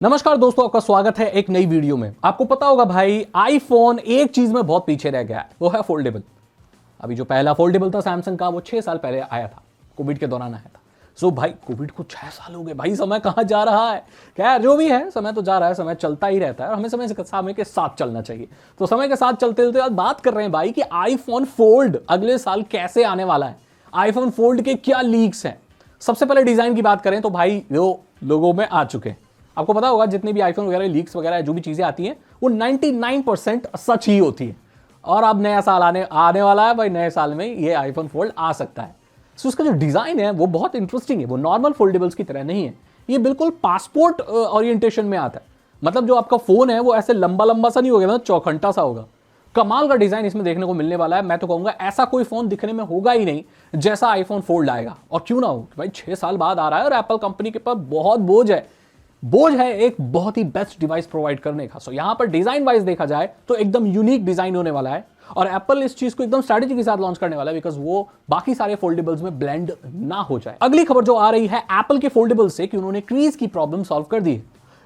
नमस्कार दोस्तों, आपका स्वागत है एक नई वीडियो में। आपको पता होगा भाई, आईफोन एक चीज में बहुत पीछे रह गया है, वो है फोल्डेबल। अभी जो पहला फोल्डेबल था सैमसंग का, वो 6 साल पहले आया था, कोविड के दौरान आया था। सो भाई कोविड को 6 साल हो गए भाई, समय कहां जा रहा है। खैर जो भी है, समय तो जा रहा है, समय चलता ही रहता है और हमें समय के साथ चलना चाहिए। तो समय के साथ चलते चलते आज बात कर रहे हैं भाई कि आईफोन फोल्ड अगले साल कैसे आने वाला है, आईफोन फोल्ड के क्या लीक्स हैं। सबसे पहले डिजाइन की बात करें तो भाई वो लोगों में आ चुके हैं। आपको पता होगा जितने भी आईफोन वगैरह लीक्स वगैरह जो भी चीजें आती हैं वो 99% सच ही होती है। और अब नया साल आने वाला है भाई, नए साल में ये आईफोन फोल्ड आ सकता है। सो उसका जो डिजाइन है वो बहुत इंटरेस्टिंग है। वो नॉर्मल फोल्डेबल्स की तरह नहीं है, ये बिल्कुल पासपोर्ट ओरिएंटेशन में आता है। मतलब जो आपका फोन है वो ऐसे लंबा लंबा सा नहीं होगा, मतलब चौखंटा सा होगा। कमाल का डिजाइन इसमें देखने को मिलने वाला है। मैं तो कहूंगा ऐसा कोई फोन दिखने में होगा ही नहीं जैसा आईफोन फोल्ड आएगा। और क्यों ना हो भाई, 6 साल बाद आ रहा है और एप्पल कंपनी के पास बहुत बोझ है एक बहुत ही बेस्ट डिवाइस प्रोवाइड करने का। सो यहां पर डिजाइन वाइज देखा जाए तो एकदम यूनिक डिजाइन होने वाला है और एप्पल इस चीज को एकदम स्ट्रेटेजी के साथ लॉन्च करने वाला है बिकॉज वो बाकी सारे फोल्डेबल्स में ब्लेंड ना हो जाए। अगली खबर जो आ रही है एप्पल के फोल्डेबल्स से कि उन्होंने क्रीज की प्रॉब्लम सॉल्व कर दी है।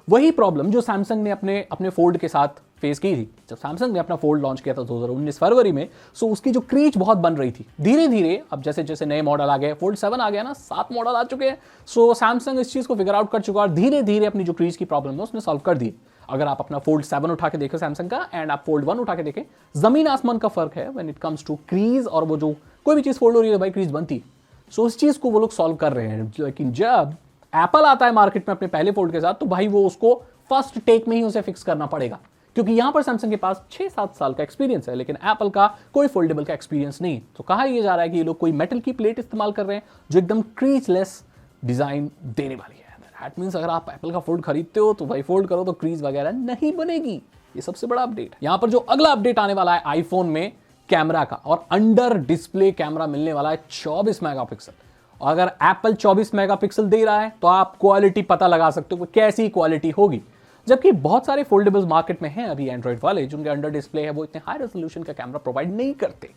वही प्रॉब्लम जो सैमसंग ने अपने फोल्ड के साथ फेस की थी। जब सैमसंग ने अपना फोल्ड लॉन्च किया था 2019 फरवरी में, सो उसकी जो क्रीच बहुत बन रही थी। धीरे धीरे अब जैसे जैसे नए मॉडल आ गए, फोल्ड 7 आ गया ना, 7 मॉडल आ चुके हैं। सो सैमसंग इस चीज को फिगर आउट कर चुका है और धीरे धीरे अपनी जो क्रीच की प्रॉब्लम है उसने सॉल्व कर दी। अगर आप अपना फोल्ड 7 उठा के देखें सैमसंग का एंड आप फोल्ड 1 उठा के देखें, जमीन आसमान का फर्क है when it comes to crease. और वो जो कोई भी चीज फोल्ड हो रही है भाई, क्रीज बनती है। सो उस चीज को वो लोग सॉल्व कर रहे हैं। लेकिन जब एप्पल आता है मार्केट में अपने पहले फोल्ड के साथ, तो भाई वो उसको फर्स्ट टेक में ही उसे फिक्स करना पड़ेगा, क्योंकि यहां पर सैमसंग के पास 6-7 साल का एक्सपीरियंस है लेकिन एप्पल का कोई फोल्डेबल का एक्सपीरियंस नहीं। तो कहा यह जा रहा है कि ये लोग कोई मेटल की प्लेट इस्तेमाल कर रहे हैं जो एकदम क्रीजलेस डिजाइन देने वाली है। दैट मींस अगर आप एप्पल का फोल्ड खरीदते हो तो भाई फोल्ड करो तो क्रीज वगैरह नहीं बनेगी। ये सबसे बड़ा अपडेट। यहां पर जो अगला अपडेट आने वाला है आईफोन में कैमरा का, और अंडर डिस्प्ले कैमरा मिलने वाला है 24 मेगापिक्सल। और अगर एप्पल 24 मेगापिक्सल दे रहा है तो आप क्वालिटी पता लगा सकते हो कैसी क्वालिटी होगी। जबकि बहुत सारे फोल्डेबल्स मार्केट में हैं अभी एंड्रॉइड वाले, जिनके अंडर डिस्प्ले है वो इतने हाई रेजोल्यूशन का कैमरा प्रोवाइड नहीं करते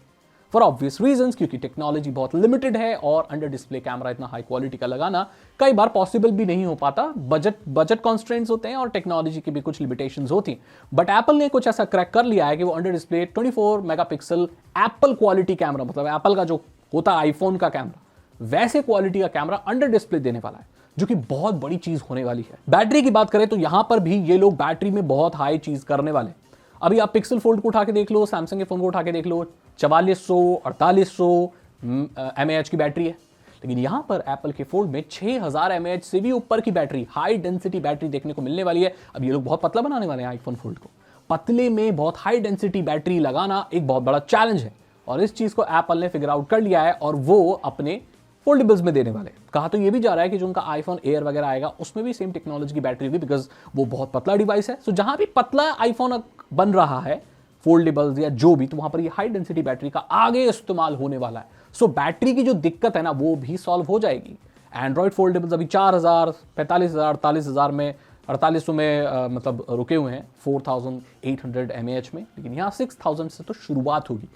फॉर ऑब्वियस रीजंस, क्योंकि टेक्नोलॉजी बहुत लिमिटेड है और अंडर डिस्प्ले कैमरा इतना हाई क्वालिटी का लगाना कई बार पॉसिबल भी नहीं हो पाता। बजट कॉन्स्ट्रेंट्स होते हैं और टेक्नोलॉजी की भी कुछ लिमिटेशंस होती हैं। बट एप्पल ने कुछ ऐसा क्रैक कर लिया है कि वो under display 24 megapixel Apple quality camera, मतलब एप्पल का जो होता है आईफोन का कैमरा, वैसे क्वालिटी का कैमरा अंडर डिस्प्ले देने वाला है, जो कि बहुत बड़ी चीज होने वाली है। बैटरी की बात करें तो यहां पर भी ये लोग बैटरी में बहुत हाई चीज करने वाले। अभी आप पिक्सल फोल्ड को उठा के देख लो, सैमसंग के फोन को उठा के देख लो, 4400 4800 mAh की बैटरी है। लेकिन यहां पर एप्पल के फोल्ड में 6000 mAh से भी ऊपर की बैटरी, हाई डेंसिटी बैटरी देखने को मिलने वाली है। अब ये लोग बहुत पतला बनाने वाले हैं आईफोन फोल्ड को। पतले में बहुत हाई डेंसिटी बैटरी लगाना एक बहुत बड़ा चैलेंज है और इस चीज को एप्पल ने फिगर आउट कर लिया है और वो अपने फोल्डेबल्स में देने वाले। कहा तो ये भी जा रहा है कि जो उनका आईफोन एयर वगैरह आएगा उसमें भी सेम टेक्नोलॉजी की बैटरी होगी, बिकॉज वो बहुत पतला डिवाइस है। सो जहां भी पतला आईफोन बन रहा है फोल्डेबल्स या जो भी, तो वहां पर ये हाई डेंसिटी बैटरी का आगे इस्तेमाल होने वाला है। सो बैटरी की जो दिक्कत है ना वो भी सॉल्व हो जाएगी। एंड्रॉइड फोल्डेबल्स अभी 4000 45,000 48,000 में 4800 में मतलब रुके हुए हैं 4800 mAh में, लेकिन यहाँ 6000 से तो शुरुआत होगी।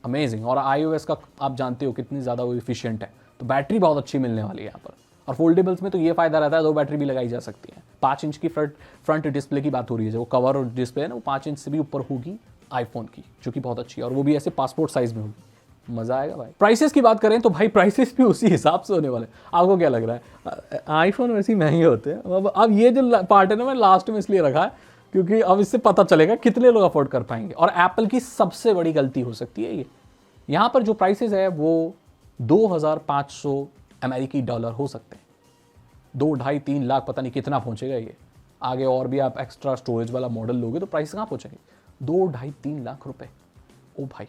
अमेजिंग। और iOS का आप जानते हो कितनी ज़्यादा वो इफिशियंट है, तो बैटरी बहुत अच्छी मिलने वाली है यहाँ पर। और फोल्डेबल्स में तो ये फायदा रहता है 2 बैटरी भी लगाई जा सकती है। 5 इंच की फ्रंट डिस्प्ले की बात हो रही है, जो कवर और डिस्प्ले है ना वो 5 इंच से भी ऊपर होगी आईफोन की, जो कि बहुत अच्छी है और वो भी ऐसे पासपोर्ट साइज में होगी। मजा आएगा भाई। प्राइसेस की बात करें तो भाई प्राइसेस भी उसी हिसाब से होने वाले। आपको क्या लग रहा है? आईफोन वैसे ही महंगे होते हैं। अब ये जो पार्ट है ना मैं लास्ट में इसलिए रखा है क्योंकि अब इससे पता चलेगा कितने लोग अफोर्ड कर पाएंगे। और एप्पल की सबसे बड़ी गलती हो सकती है ये, यहाँ पर जो प्राइसेस है वो 2500 अमेरिकी डॉलर हो सकते हैं। 2-2.5-3 लाख पता नहीं कितना पहुंचेगा ये। आगे और भी आप एक्स्ट्रा स्टोरेज वाला मॉडल लोगे तो प्राइस कहाँ पहुंचेंगे? 2-2.5-3 लाख रुपए। ओ भाई,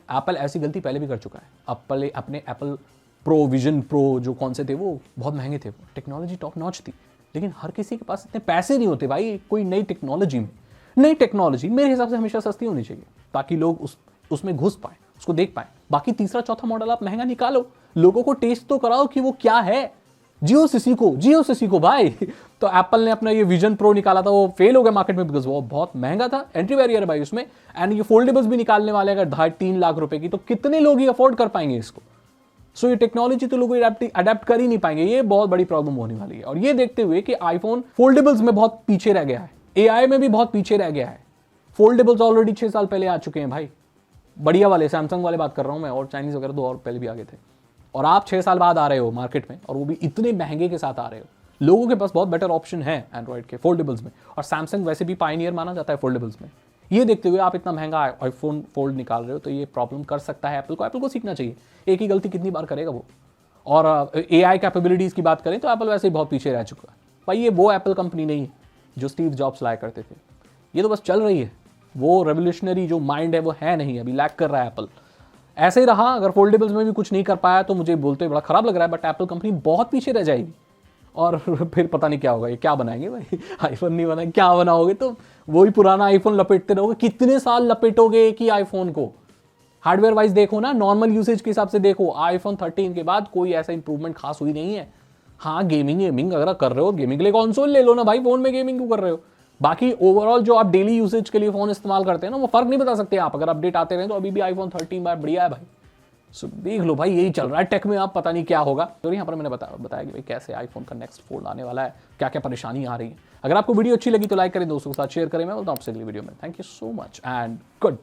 एप्पल ऐसी गलती पहले भी कर चुका है। अपने एप्पल प्रो विजन प्रो जो कौन से थे वो बहुत महंगे थे, वो टेक्नोलॉजी टॉप नॉच थी, लेकिन हर किसी के पास इतने पैसे नहीं होते भाई कोई नई टेक्नोलॉजी में। नई टेक्नोलॉजी मेरे हिसाब से हमेशा सस्ती होनी चाहिए ताकि लोग उसमें घुस पाए, उसको देख पाए। बाकी तीसरा चौथा मॉडल आप महंगा निकालो, लोगों को टेस्ट तो कराओ कि वो क्या है। जियो से सीखो भाई। तो एप्पल ने अपना ये विजन प्रो निकाला था, वो फेल हो गया मार्केट में बिकॉज वो बहुत महंगा था, एंट्री बैरियर है भाई उसमें। एंड ये फोल्डेबल्स भी निकालने वाले अगर 2.5-3 लाख रुपए की, तो कितने लोग ही अफोर्ड कर पाएंगे इसको? सो ये टेक्नोलॉजी तो लोग अडेप्ट कर ही नहीं पाएंगे, ये बहुत बड़ी प्रॉब्लम होने वाली है। और ये देखते हुए कि आईफोन फोल्डेबल्स में बहुत पीछे रह गया है, एआई में भी बहुत पीछे रह गया है। फोल्डेबल्स ऑलरेडी 6 साल पहले आ चुके हैं भाई, बढ़िया वाले सैमसंग वाले बात कर रहा हूं मैं, और चाइनीज वगैरह तो और पहले भी आगे थे। और आप 6 साल बाद आ रहे हो मार्केट में, और वो भी इतने महंगे के साथ आ रहे हो। लोगों के पास बहुत बेटर ऑप्शन है एंड्रॉइड के फोल्डेबल्स में, और सैमसंग वैसे भी पायनियर माना जाता है फोल्डेबल्स में। ये देखते हुए आप इतना महंगा आईफोन फोल्ड निकाल रहे हो, तो ये प्रॉब्लम कर सकता है एप्पल को सीखना चाहिए। एक ही गलती कितनी बार करेगा वो। और एआई कैपेबिलिटीज़ की बात करें तो एप्पल वैसे ही बहुत पीछे रह चुका है भाई। ये वो एप्पल कंपनी नहीं है जो स्टीव जॉब्स लाया करते थे, ये तो बस चल रही है। वो रेवोल्यूशनरी जो माइंड है वो है नहीं, अभी लैक कर रहा है एप्पल। ऐसे ही रहा, अगर फोल्डेबल्स में भी कुछ नहीं कर पाया तो मुझे बोलते बड़ा खराब लग रहा है, बट एप्पल कंपनी बहुत पीछे रह जाएगी। और फिर पता नहीं क्या होगा, ये क्या बनाएंगे भाई, आईफोन नहीं बनाएंगे, क्या बनाओगे? तो वही पुराना आईफोन लपेटते रहोगे, कितने साल लपेटोगे एक ही आईफोन को? हार्डवेयर वाइज देखो ना, नॉर्मल यूसेज के हिसाब से देखो, आईफोन 13 के बाद कोई ऐसा इंप्रूवमेंट खास हुई नहीं है। हाँ, गेमिंग अगर कर रहे हो, गेमिंग के लिए कंसोल ले लो ना भाई, फोन में गेमिंग क्यों कर रहे हो? बाकी ओवरऑल जो आप डेली यूसेज के लिए फोन इस्तेमाल करते हैं ना, वो फर्क नहीं बता सकते आप। अगर अपडेट आते रहे तो अभी भी आईफोन 13 बार बढ़िया है भाई। सो देख लो भाई, यही चल रहा है टेक में, आप पता नहीं क्या होगा। तो यहाँ पर मैंने बताया कि भाई कैसे आईफोन का नेक्स्ट फोल्ड आने वाला है, क्या क्या परेशानी आ रही है। अगर आपको वीडियो अच्छी लगी तो लाइक करें, दोस्तों के साथ शेयर करें। मैं बोलता हूँ आपसे अगली वीडियो में। Thank you so much and good.